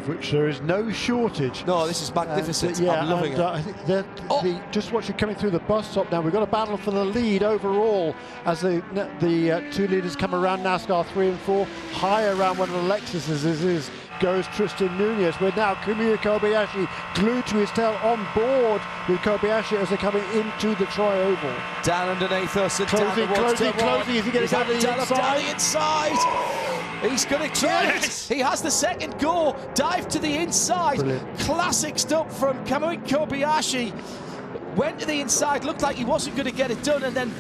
of which there is no shortage. No, this is magnificent. Yeah, I'm loving it. I think just watching coming through the bus stop now, we've got a battle for the lead overall as the two leaders come around NASCAR 3 and 4. High around one of the Lexuses goes Tristan Nunez, with now Kamui Kobayashi glued to his tail on board with Kobayashi as they're coming into the Tri-Oval. Down underneath us and closing. Is he getting down the inside? He's going to try it. He has the second go. Dive to the inside. Brilliant. Classic stuff from Kamui Kobayashi. Went to the inside, looked like he wasn't going to get it done, and then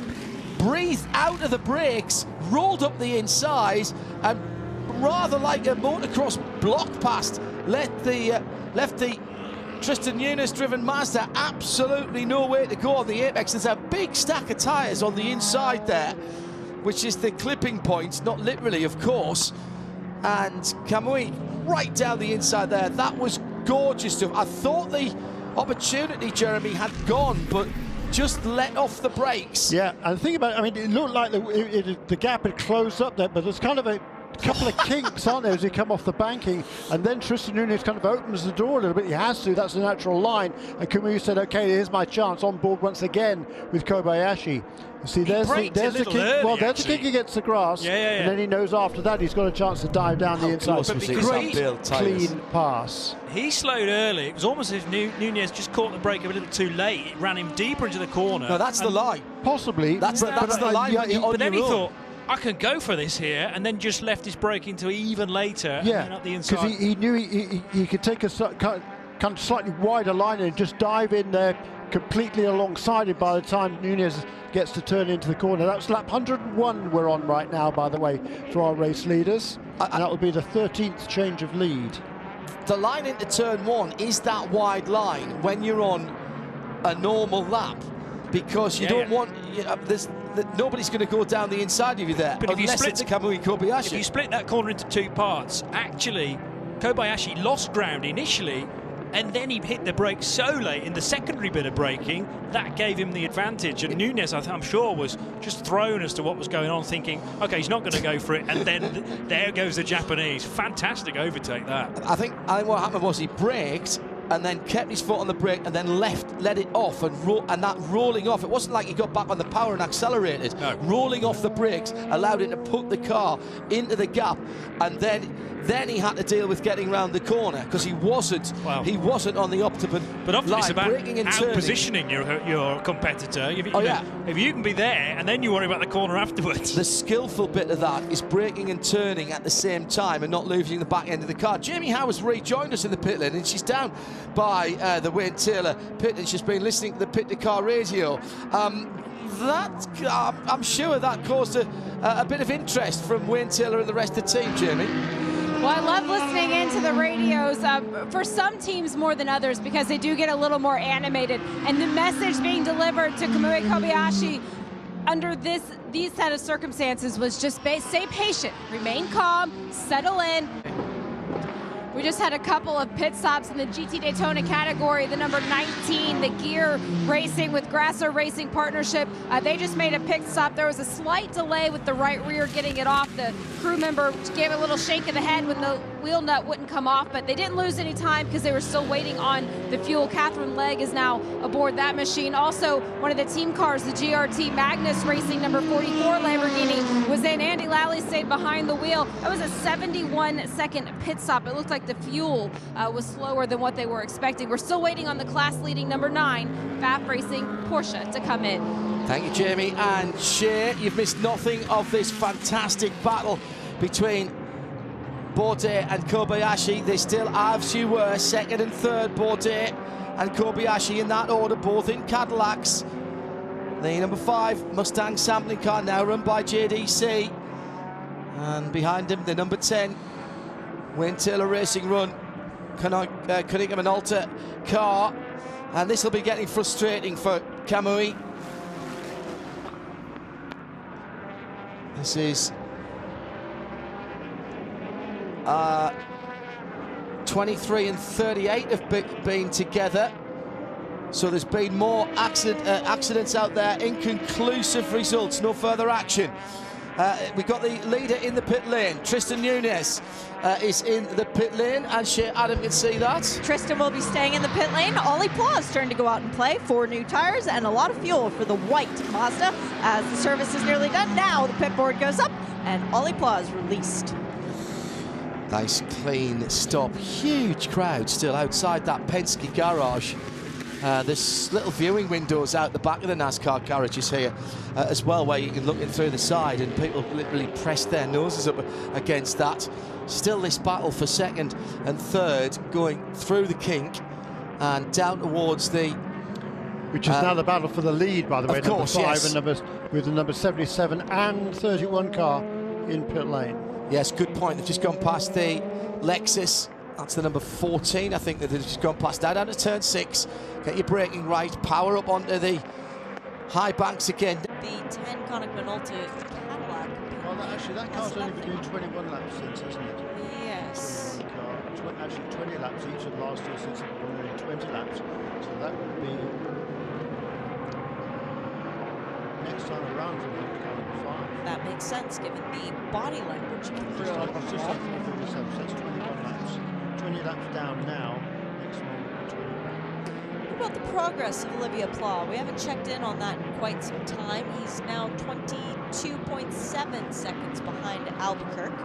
breathed out of the brakes, rolled up the inside, and rather like a motocross block past, left the Tristan Nunez-driven Mazda absolutely nowhere to go on the apex. There's a big stack of tyres on the inside there, which is the clipping point, not literally, of course. And Kamui right down the inside there. That was gorgeous stuff. I thought the opportunity, Jeremy, had gone, but just let off the brakes. Yeah, and think about it, I mean, it looked like the gap had closed up there, but there's kind of a couple of kinks, aren't there, as you come off the banking, and then Tristan Nunez kind of opens the door a little bit. He has to, that's a natural line, and Kamui said, okay, here's my chance, on board once again with Kobayashi. You see, there's the kick. Well, there's the kick against the grass, and then he knows after that he's got a chance to dive down the inside. But great clean pass. He slowed early. It was almost as if Nunez just caught the brake a little too late. It ran him deeper into the corner. No, that's the line. Possibly. That's the line. But then he thought, I can go for this here, and then just left his brake into even later. Yeah, and up the inside. Because he knew he could take a kind of slightly wider line and just dive in there completely alongside it by the time Nunez gets to turn into the corner. That's lap 101 we're on right now, by the way, for our race leaders. And that will be the 13th change of lead. The line into turn one is that wide line when you're on a normal lap, because you don't want, nobody's going to go down the inside of you there, but unless it's Kamui Kobayashi. If you split that corner into two parts, actually, Kobayashi lost ground initially, and then he hit the brake so late in the secondary bit of braking, that gave him the advantage. And Nunez, I'm sure, was just thrown as to what was going on, thinking, okay, he's not going to go for it, and then there goes the Japanese. Fantastic overtake that. I think what happened was he braked, and then kept his foot on the brake, and then let it off, and that rolling off, it wasn't like he got back on the power and accelerated. No. Rolling off the brakes allowed him to put the car into the gap, and then he had to deal with getting round the corner, because he wasn't on the optimum. But often line, it's about out-positioning your competitor. If you can be there, and then you worry about the corner afterwards. The skillful bit of that is braking and turning at the same time and not losing the back end of the car. Jamie Howar's rejoined us in the pit lane, and she's down by the Wayne Taylor pit, and she's been listening to the pit to car radio. I'm sure that caused a bit of interest from Wayne Taylor and the rest of the team, Jamie. Well, I love listening into the radios, for some teams more than others, because they do get a little more animated. And the message being delivered to Kamui Kobayashi under these set of circumstances was just stay patient, remain calm, settle in. We just had a couple of pit stops in the GT Daytona category. The number 19, the Gear Racing with Grasser Racing Partnership. They just made a pit stop. There was a slight delay with the right rear getting it off. The crew member gave a little shake of the head when the wheel nut wouldn't come off, but they didn't lose any time because they were still waiting on the fuel. Catherine Legg is now aboard that machine. Also, one of the team cars, the GRT Magnus Racing number 44 Lamborghini, was in. Andy Lally stayed behind the wheel. That was a 71-second pit stop. It looked like the fuel was slower than what they were expecting. We're still waiting on the class-leading number 9, FAF Racing Porsche, to come in. Thank you, Jamie. And Shea, you've missed nothing of this fantastic battle between Bourdais and Kobayashi. They still, as you were, second and third, Bourdais and Kobayashi in that order, both in Cadillacs. The number 5 Mustang sampling car now run by JDC. And behind him, the number 10 Wayne Taylor Racing Run Cunningham and Alter car. And this will be getting frustrating for Kamui. This is 23 and 38 have been together, so there's been more accidents out there. Inconclusive results, no further action. We've got the leader in the pit lane. Tristan Nunes is in the pit lane, and Adam can see that. Tristan will be staying in the pit lane. Ollie Plaw's turn to go out and play. 4 new tires and a lot of fuel for the white Mazda. As the service is nearly done, now the pit board goes up and Ollie Plaw is released. Nice clean stop. Huge crowd still outside that Penske garage. There's little viewing windows out the back of the NASCAR garages here as well, where you can look in through the side, and people literally press their noses up against that. Still this battle for second and third going through the kink and down towards the... Which is now the battle for the lead, by the way, number 5, yes. And with the number 77 and 31 car in pit lane. Yes, good point. They've just gone past the Lexus. That's the number 14. I think that they've just gone past that down to turn 6. Get your braking right. Power up onto the high banks again. The 10 Koenig Minolta Cadillac. Well, actually, that car's only been doing 21 laps since, isn't it? Yes. Actually, 20 laps each of last year since it was only 20 laps. So that would be next time around for the car 5. That makes sense given the body language. Just on 47, so that's 21 laps. 20 laps down now. Next one will be 20 laps. What about the progress of Olivia Plaw? We haven't checked in on that in quite some time. He's now 22.7 seconds behind Albuquerque.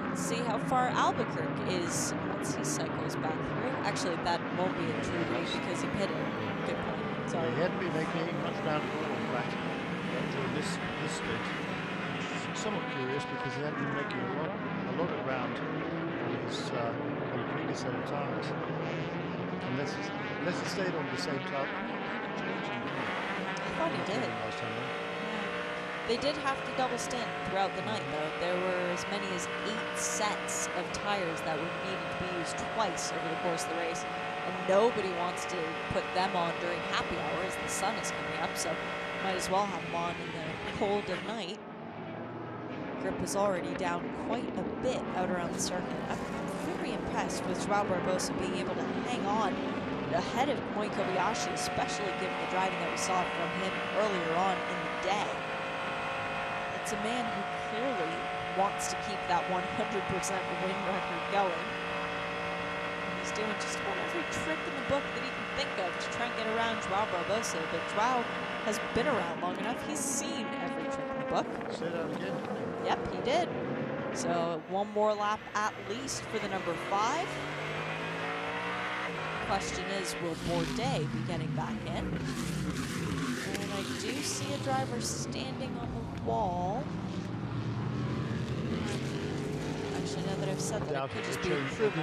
Let's see how far Albuquerque is once he cycles back through. Actually, that won't be a true race because he pitted. Good point. Sorry. He hadn't been making much ground at all, in fact, during this stint. It's somewhat curious because he hadn't been making a lot of ground on his previous set of tyres. Unless he stayed on the same tyre. I thought he did. Last time, right? They did have to double stint throughout the night, though. There were as many as 8 sets of tires that were needed to be used twice over the course of the race. And nobody wants to put them on during happy hour as the sun is coming up, so might as well have them on in the cold of night. Grip is already down quite a bit out around the circuit. I'm very impressed with Joao Barbosa being able to hang on ahead of Kamui Kobayashi, especially given the driving that we saw from him earlier on in the day. It's a man who clearly wants to keep that 100% win record going. He's doing just about every trick in the book that he can think of to try and get around Joao Barbosa, but Joao has been around long enough. He's seen every trick in the book. Say that again. Yep, he did. So 1 more lap at least for the number 5. Question is, will Bourdais be getting back in? And I do see a driver standing on the wall. Actually, now that I've said that, it could just be a crew member. I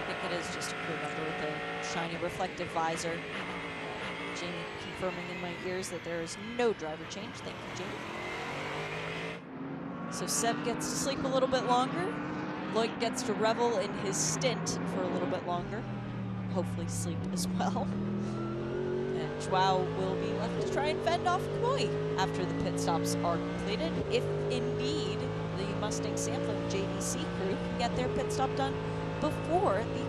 think it is just a crew member with a shiny reflective visor. Jamie confirming in my ears that there is no driver change. Thank you, Jamie. So Seb gets to sleep a little bit longer. Lloyd gets to revel in his stint for a little bit longer. Hopefully sleep as well. And Joao will be left to try and fend off Kamui after the pit stops are completed. If indeed the Mustang sampling JDC crew can get their pit stop done before the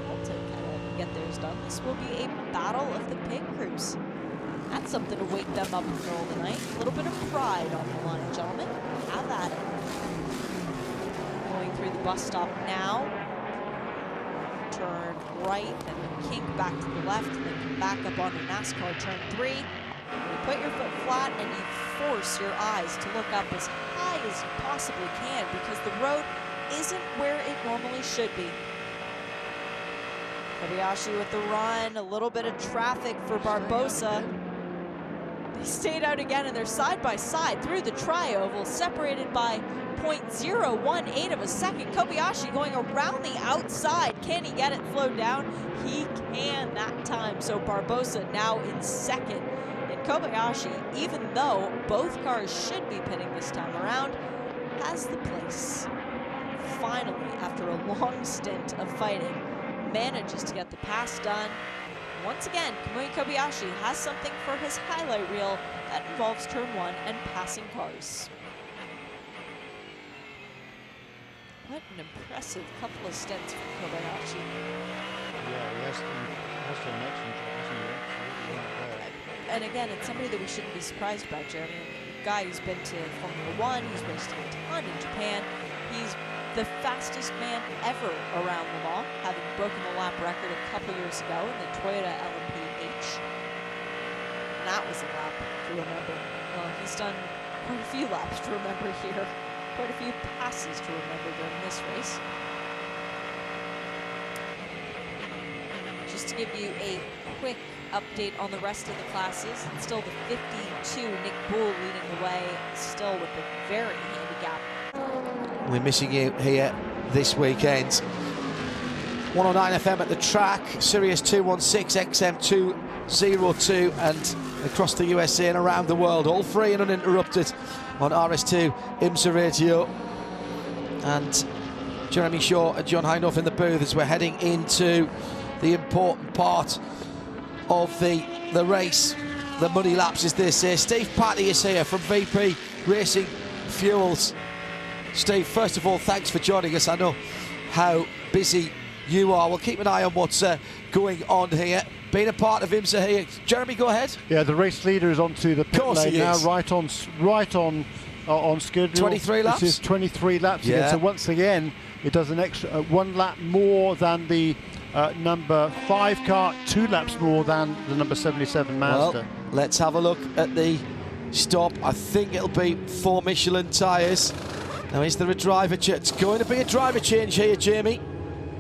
Continental can get theirs done, this will be a battle of the pit crews. That's something to wake them up in the middle of the night. A little bit of pride on the line, gentlemen. Have at it. Going through the bus stop now. Turn right and then kink back to the left and then come back up onto NASCAR turn 3. You put your foot flat and you force your eyes to look up as high as you possibly can because the road isn't where it normally should be. Kobayashi with the run, a little bit of traffic for Barbosa. They stayed out again and they're side by side through the tri-oval, separated by 0.018 of a second. Kobayashi going around the outside. Can he get it slowed down? He can that time. So Barbosa now in second. And Kobayashi, even though both cars should be pitting this time around, has the place. Finally, after a long stint of fighting, manages to get the pass done. Once again, Kamui Kobayashi has something for his highlight reel that involves turn 1 and passing cars. What an impressive couple of stints from Kobayashi. Yeah, he has done an excellent job, hasn't he? and again, it's somebody that we shouldn't be surprised about, Jeremy. A guy who's been to Formula One, he's raced a ton in Japan. He's the fastest man ever around Le Mans, having broken the lap record a couple years ago in the Toyota LMP-H. And that was a lap to remember. He's done quite a few laps to remember here. Quite a few passes to remember during this race. Just to give you a quick update on the rest of the classes, it's still the 52, Nick Bull leading the way, still with a very handicap. We're missing you here this weekend. 109 FM at the track, Sirius 216, XM 202, and across the USA and around the world, all free and uninterrupted on RS2 IMSA Radio. And Jeremy Shaw and John Hindhaugh in the booth as we're heading into the important part of the race, the money laps as they say. Steve Patty is here from VP Racing Fuels. Steve, first of all, thanks for joining us. I know how busy you are. We'll keep an eye on what's going on here. Being a part of IMSA here, Jeremy, go ahead. Yeah, the race leader is onto the pit lane now, right on schedule. 23 laps. This is 23 laps yeah. again. So once again, it does an extra 1 lap more than the number 5 car, 2 laps more than the number 77 Mazda. Well, let's have a look at the stop. I think it'll be 4 Michelin tyres. Now, is there a driver change? It's going to be a driver change here, Jamie.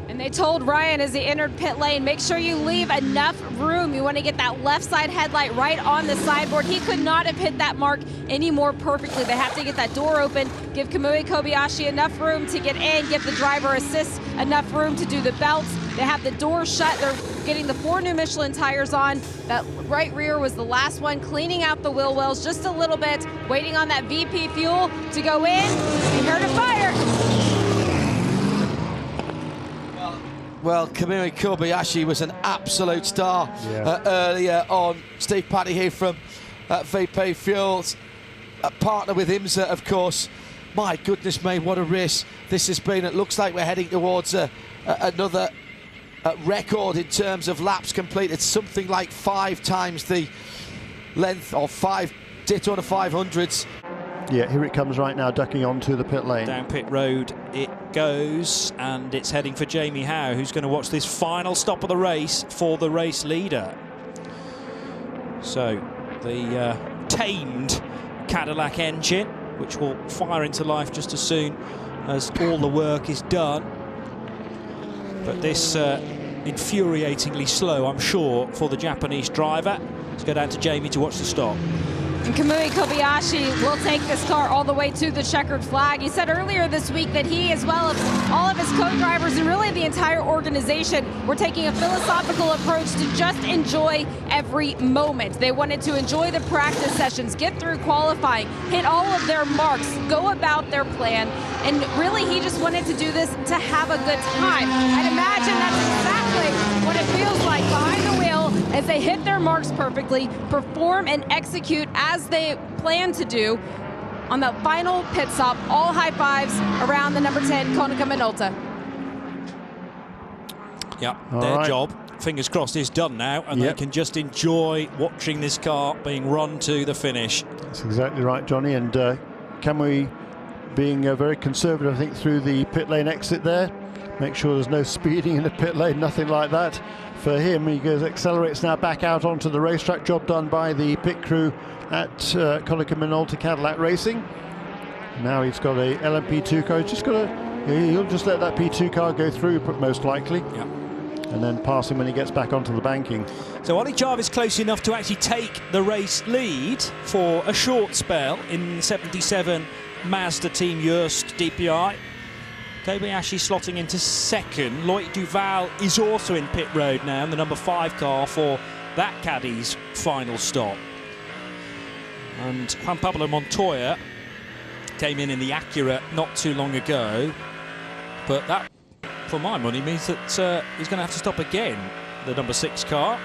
And they told Ryan as he entered pit lane, make sure you leave enough room. You want to get that left side headlight right on the sideboard. He could not have hit that mark any more perfectly. They have to get that door open, give Kamui Kobayashi enough room to get in, give the driver assist enough room to do the belts. They have the door shut. They're getting the 4 new Michelin tires on. That right rear was the last one, cleaning out the wheel wells just a little bit, waiting on that VP fuel to go in. He heard a fire. Well, Kamui Kobayashi was an absolute star earlier on. Steve Patty here from VP Fuels, a partner with IMSA, of course. My goodness me, what a race this has been. It looks like we're heading towards another record in terms of laps completed, something like 5 times the length of 5 Daytona 500s. Yeah, here it comes right now, ducking onto the pit lane. Down pit road it goes, and it's heading for Jamie Howe, who's going to watch this final stop of the race for the race leader. So the tamed Cadillac engine, which will fire into life just as soon as all the work is done. But this infuriatingly slow, I'm sure, for the Japanese driver. Let's go down to Jamie to watch the stop. And Kamui Kobayashi will take this car all the way to the checkered flag. He said earlier this week that he, as well as all of his co-drivers and really the entire organization, were taking a philosophical approach to just enjoy every moment. They wanted to enjoy the practice sessions, get through qualifying, hit all of their marks, go about their plan, and really he just wanted to do this to have a good time. I'd imagine that's exactly what it feels like behind the wheel as they hit their marks perfectly, perform and execute as they plan to do on the final pit stop. All high fives around the number 10 Konica Minolta. Yeah, their job, fingers crossed, is done now, and they can just enjoy watching this car being run to the finish. That's exactly right, Johnny, and Kamui being very conservative, I think, through the pit lane exit there. Make sure there's no speeding in the pit lane, nothing like that. For him, he goes, accelerates now back out onto the racetrack. Job done by the pit crew at Konica Minolta Cadillac Racing. Now he's got a LMP2 car. He's just got he'll just let that P2 car go through, most likely. Yeah. And then pass him when he gets back onto the banking. So Ollie Jarvis close enough to actually take the race lead for a short spell in 77 Mazda Team Joest DPI. Kobayashi slotting into second. Loic Duval is also in pit road now, in the number 5 car for that caddy's final stop. And Juan Pablo Montoya came in the Acura not too long ago, but that, for my money, means that he's going to have to stop again, the number 6 car.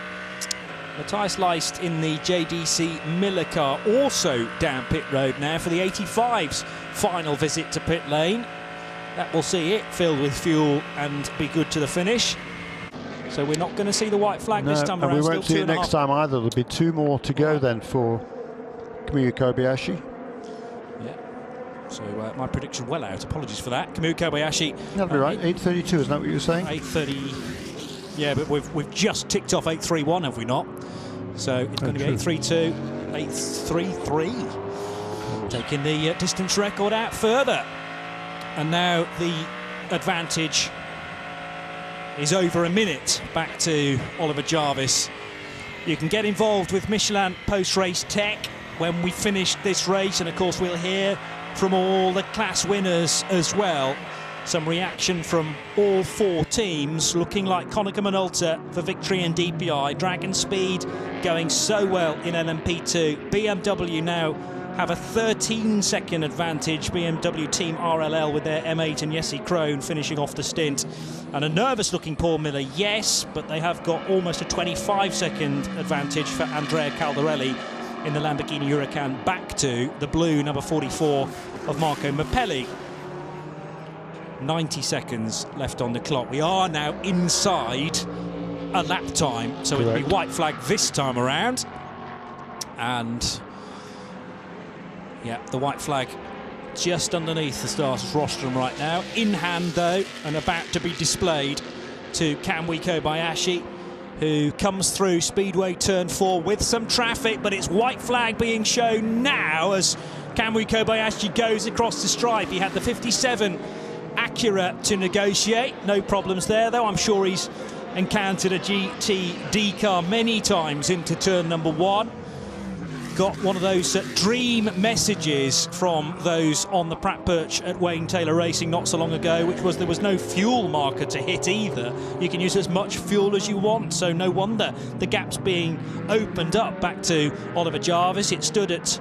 Matthias Leist in the JDC Miller car, also down pit road now for the 85's final visit to pit lane. That will see it filled with fuel and be good to the finish. So we're not going to see the white flag this time and around. we won't see it next time either. There'll be 2 more to go then for Kamui Kobayashi. Yeah. So my prediction well out. Apologies for that. Kamui Kobayashi. That'll be right. 8:32, isn't that what you were saying? 8:30. Yeah, but we've just ticked off 8:31, have we not? So it's going to be 8:32, 8:33. Taking the distance record out further. And now the advantage is over a minute back to Oliver Jarvis. You can get involved with Michelin post-race tech when we finish this race, and of course we'll hear from all the class winners as well. Some reaction from all 4 teams, looking like Konica Minolta for victory in DPI. Dragon Speed going so well in LMP2. BMW now have a 13-second advantage. BMW Team RLL with their M8 and Jesse Krohn finishing off the stint. And a nervous-looking Paul Miller, yes, but they have got almost a 25-second advantage for Andrea Caldarelli in the Lamborghini Huracan, back to the blue number 44 of Marco Mappelli. 90 seconds left on the clock. We are now inside a lap time, so it'll be white flag this time around. And yeah, the white flag just underneath the starters rostrum right now. In hand, though, and about to be displayed to Kamui Kobayashi, who comes through Speedway Turn 4 with some traffic, but it's white flag being shown now as Kamui Kobayashi goes across the stripe. He had the 57 Acura to negotiate. No problems there, though. I'm sure he's encountered a GTD car many times into turn number 1. Got one of those dream messages from those on the Pratt Perch at Wayne Taylor Racing not so long ago, which was there was no fuel marker to hit either. You can use as much fuel as you want, so no wonder the gap's being opened up back to Oliver Jarvis. It stood at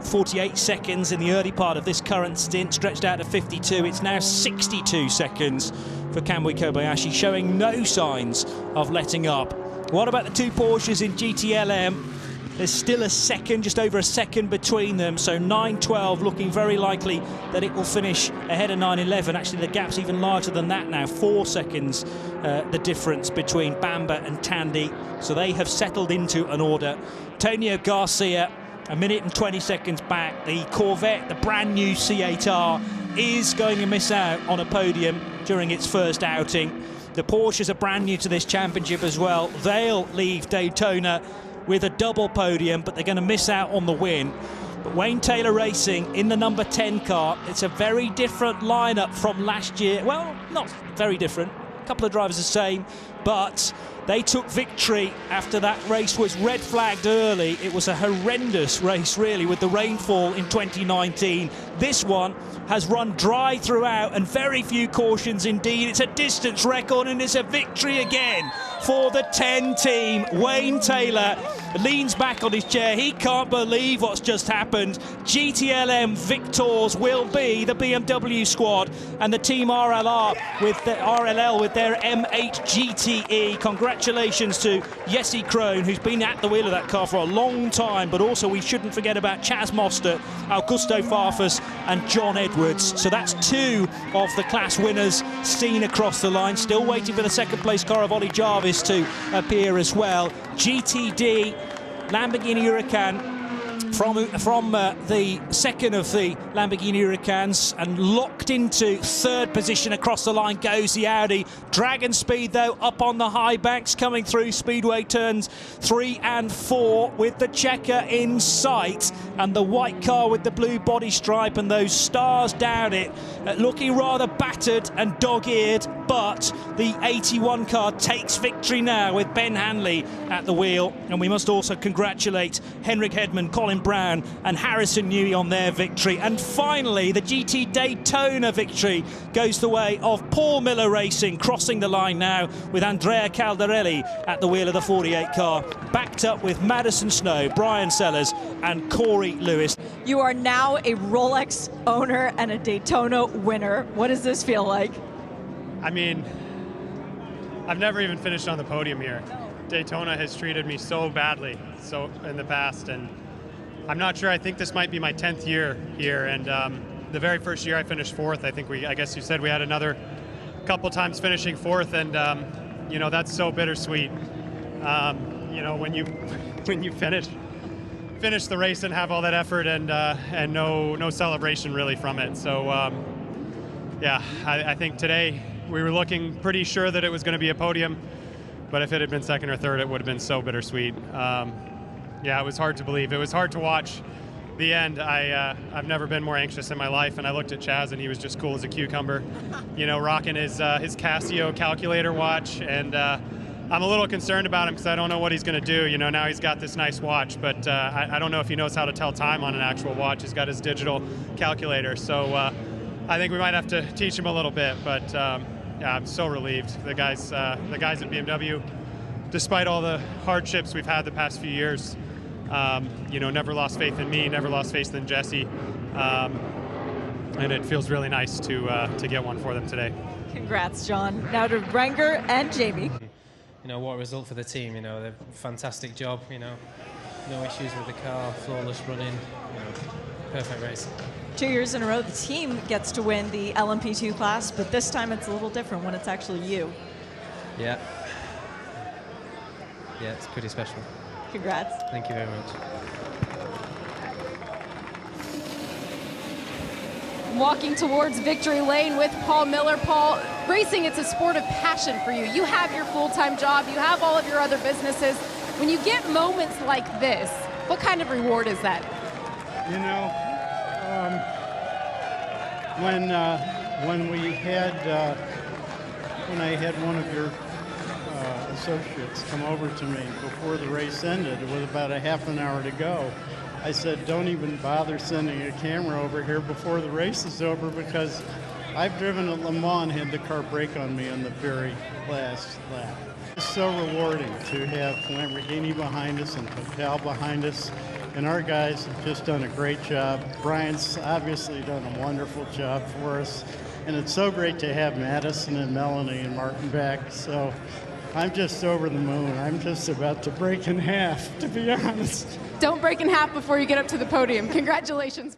48 seconds in the early part of this current stint, stretched out to 52. It's now 62 seconds for Kamui Kobayashi, showing no signs of letting up. What about the 2 Porsches in GTLM? There's still a second, just over a second between them, so 9:12 looking very likely that it will finish ahead of 9:11. Actually, the gap's even larger than that now, 4 seconds the difference between Bamba and Tandy, so they have settled into an order. Tonio Garcia, 1 minute and 20 seconds back. The Corvette, the brand new C8R, is going to miss out on a podium during its first outing. The Porsches are brand new to this championship as well. They'll leave Daytona with a double podium, but they're going to miss out on the win. But Wayne Taylor Racing in the number 10 car, it's a very different lineup from last year. Well, not very different. A couple of drivers the same, but they took victory after that race was red flagged early. It was a horrendous race, really, with the rainfall in 2019. This one has run dry throughout and very few cautions indeed. It's a distance record and it's a victory again for the 10 team. Wayne Taylor leans back on his chair. He can't believe what's just happened. GTLM victors will be the BMW squad and the Team RLL with their M8 GTE. Congratulations to Jesse Krohn, who's been at the wheel of that car for a long time, but also we shouldn't forget about Chaz Mostert, Augusto Farfus and John Edwards. So that's 2 of the class winners seen across the line. Still waiting for the second place car of Ollie Jarvis to appear as well. GTD Lamborghini Huracan from the second of the Lamborghini Huracans, and locked into 3rd position across the line goes the Audi. Dragon Speed, though, up on the high banks, coming through Speedway turns 3 and 4 with the checker in sight, and the white car with the blue body stripe and those stars down it, looking rather battered and dog-eared, but the 81 car takes victory now with Ben Hanley at the wheel. And we must also congratulate Henrik Hedman, Colin Brown and Harrison Newey on their victory. And finally, the GT Daytona victory goes the way of Paul Miller Racing, crossing the line now with Andrea Caldarelli at the wheel of the 48 car, backed up with Madison Snow, Brian Sellers and Corey Lewis. You are now a Rolex owner and a Daytona winner. What does this feel like? I mean, I've never even finished on the podium here. Daytona has treated me so badly in the past, and I'm not sure. I think this might be my 10th year here, and the very first year I finished 4th. I guess you said we had another couple times finishing 4th, and you know, that's so bittersweet. You know, when you finish the race and have all that effort and no celebration really from it. So yeah, I think today we were looking pretty sure that it was going to be a podium, but if it had been second or third, it would have been so bittersweet. Yeah, it was hard to believe. It was hard to watch the end. I've never been more anxious in my life, and I looked at Chaz, and he was just cool as a cucumber, you know, rocking his Casio calculator watch, and I'm a little concerned about him because I don't know what he's going to do. You know, now he's got this nice watch, but I don't know if he knows how to tell time on an actual watch. He's got his digital calculator, so I think we might have to teach him a little bit. But yeah, I'm so relieved. The guys at BMW, despite all the hardships we've had the past few years, you know, never lost faith in me, never lost faith in Jesse, and it feels really nice to get one for them today. Congrats, John. Now to Renger and Jamie. You know, what a result for the team. You know, they've fantastic job. You know, no issues with the car, flawless running. You know, perfect race. 2 years in a row, the team gets to win the LMP2 class, but this time it's a little different when it's actually you. Yeah. Yeah, it's pretty special. Congrats. Thank you very much. Walking towards victory lane with Paul Miller. Paul, racing, it's a sport of passion for you. You have your full-time job, you have all of your other businesses. When you get moments like this, what kind of reward is that? You know, when I had one of your associates come over to me before the race ended with about a half an hour to go, I said, don't even bother sending a camera over here before the race is over, because I've driven at Le Mans and had the car break on me on the very last lap. It's so rewarding to have Lamborghini behind us and Total behind us, and our guys have just done a great job. Brian's obviously done a wonderful job for us, and it's so great to have Madison and Melanie and Martin back. So I'm just over the moon. I'm just about to break in half, to be honest. Don't break in half before you get up to the podium. Congratulations.